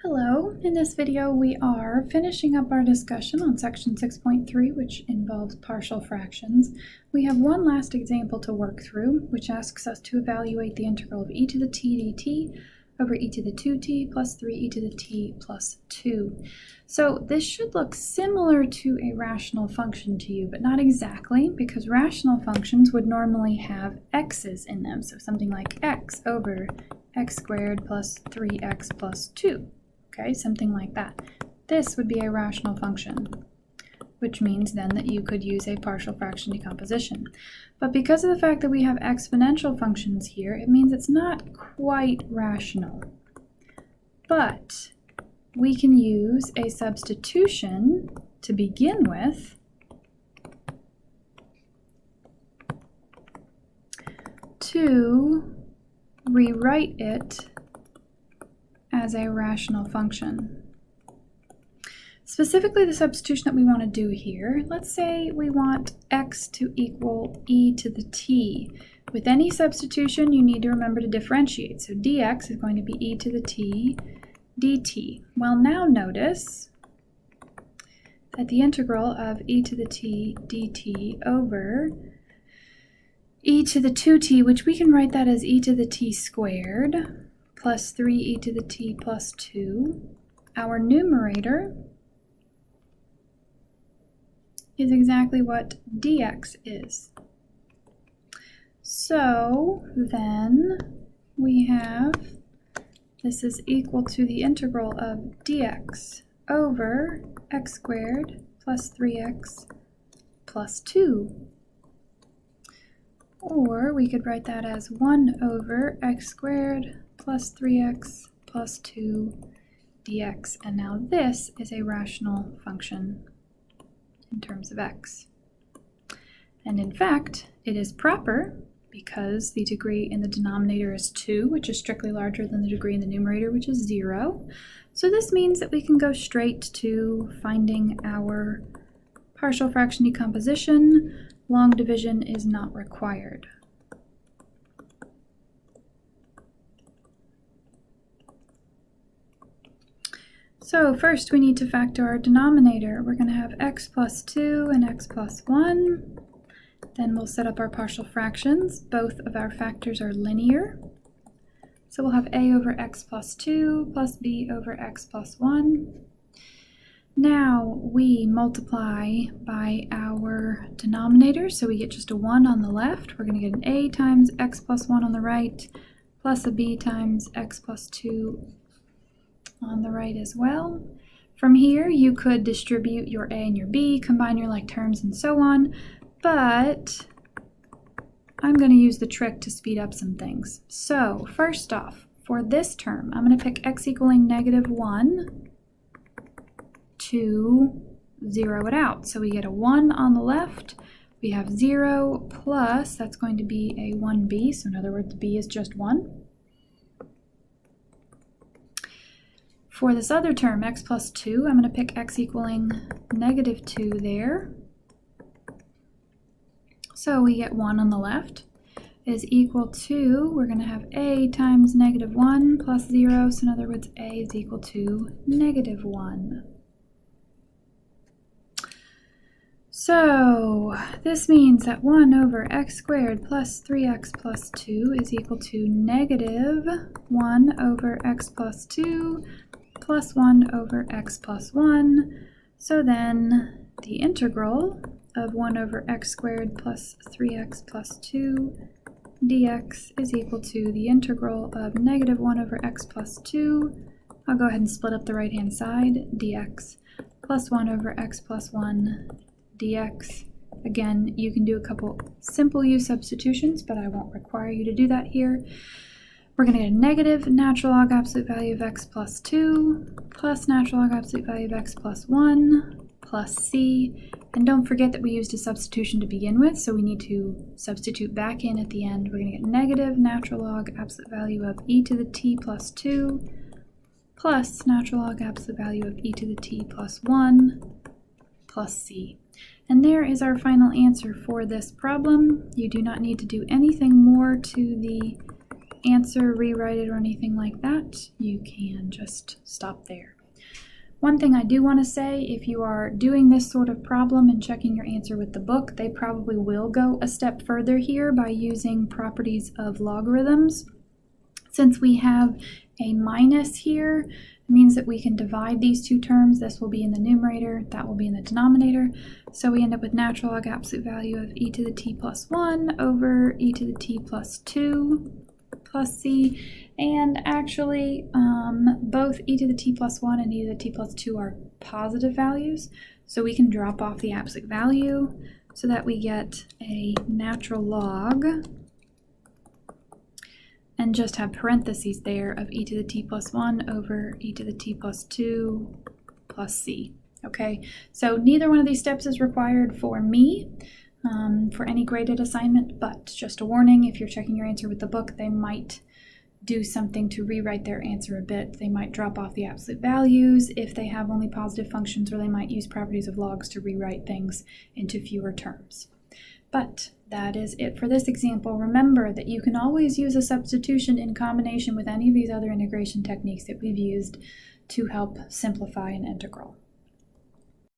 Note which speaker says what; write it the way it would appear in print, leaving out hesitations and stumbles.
Speaker 1: Hello, in this video we are finishing up our discussion on section 6.3, which involves partial fractions. We have one last example to work through, which asks us to evaluate the integral of e to the t dt over e to the 2t plus 3e to the t plus 2. So this should look similar to a rational function to you, but not exactly, because rational functions would normally have x's in them. So something like x over x squared plus 3x plus 2. Okay, something like that. This would be a rational function, which means then that you could use a partial fraction decomposition. But because of the fact that we have exponential functions here, it means it's not quite rational. But we can use a substitution to begin with to rewrite it as a rational function. Specifically, the substitution that we want to do here, let's say we want x to equal e to the t. With any substitution, you need to remember to differentiate. So dx is going to be e to the t dt. Well, now notice that the integral of e to the t dt over e to the 2t, which we can write that as e to the t squared, plus 3e to the t plus 2. Our numerator is exactly what dx is. So then we have, this is equal to the integral of dx over x squared plus 3x plus 2. Or we could write that as 1 over x squared plus 3x plus 2 dx. And now this is a rational function in terms of x. And in fact, it is proper because the degree in the denominator is 2, which is strictly larger than the degree in the numerator, which is 0. So this means that we can go straight to finding our partial fraction decomposition. Long division is not required. So first we need to factor our denominator. We're going to have x plus 2 and x plus 1. Then we'll set up our partial fractions. Both of our factors are linear. So we'll have a over x plus 2 plus b over x plus 1. Now we multiply by our denominator, so we get just a 1 on the left. We're going to get an a times x plus 1 on the right, plus a b times x plus 2 on the right as well. From here, you could distribute your a and your b, combine your like terms, and so on, but I'm going to use the trick to speed up some things. So first off, for this term, I'm going to pick x equaling -1 to zero it out. So we get a 1 on the left, we have 0 plus, that's going to be a 1b, so in other words, b is just 1. For this other term, x plus 2, I'm going to pick x equaling -2 there. So we get 1 on the left is equal to, we're going to have a times -1 plus 0, so in other words, a is equal to -1. So this means that 1 over x squared plus 3x plus 2 is equal to -1 over x plus 2 plus 1 over x plus 1. So then the integral of 1 over x squared plus 3x plus 2 dx is equal to the integral of -1 over x plus 2. I'll go ahead and split up the right-hand side, dx, plus 1 over x plus 1 dx. Again, you can do a couple simple use substitutions, but I won't require you to do that here. We're going to get a negative natural log absolute value of x plus 2 plus natural log absolute value of x plus 1 plus c. And don't forget that we used a substitution to begin with, so we need to substitute back in at the end. We're going to get negative natural log absolute value of e to the t plus 2 plus natural log absolute value of e to the t plus 1 plus c. And there is our final answer for this problem. You do not need to do anything more to the answer, rewrite it, or anything like that, you can just stop there. One thing I do want to say, if you are doing this sort of problem and checking your answer with the book, they probably will go a step further here by using properties of logarithms. Since we have a minus here, it means that we can divide these two terms. This will be in the numerator, that will be in the denominator. So we end up with natural log absolute value of e to the t plus 1 over e to the t plus 2 plus c. And actually, both e to the t plus 1 and e to the t plus 2 are positive values. So we can drop off the absolute value so that we get a natural log and just have parentheses there of e to the t plus 1 over e to the t plus 2 plus c. Okay, so neither one of these steps is required for me for any graded assignment, but just a warning, if you're checking your answer with the book, they might do something to rewrite their answer a bit. They might drop off the absolute values if they have only positive functions, or they might use properties of logs to rewrite things into fewer terms. But that is it for this example. Remember that you can always use a substitution in combination with any of these other integration techniques that we've used to help simplify an integral.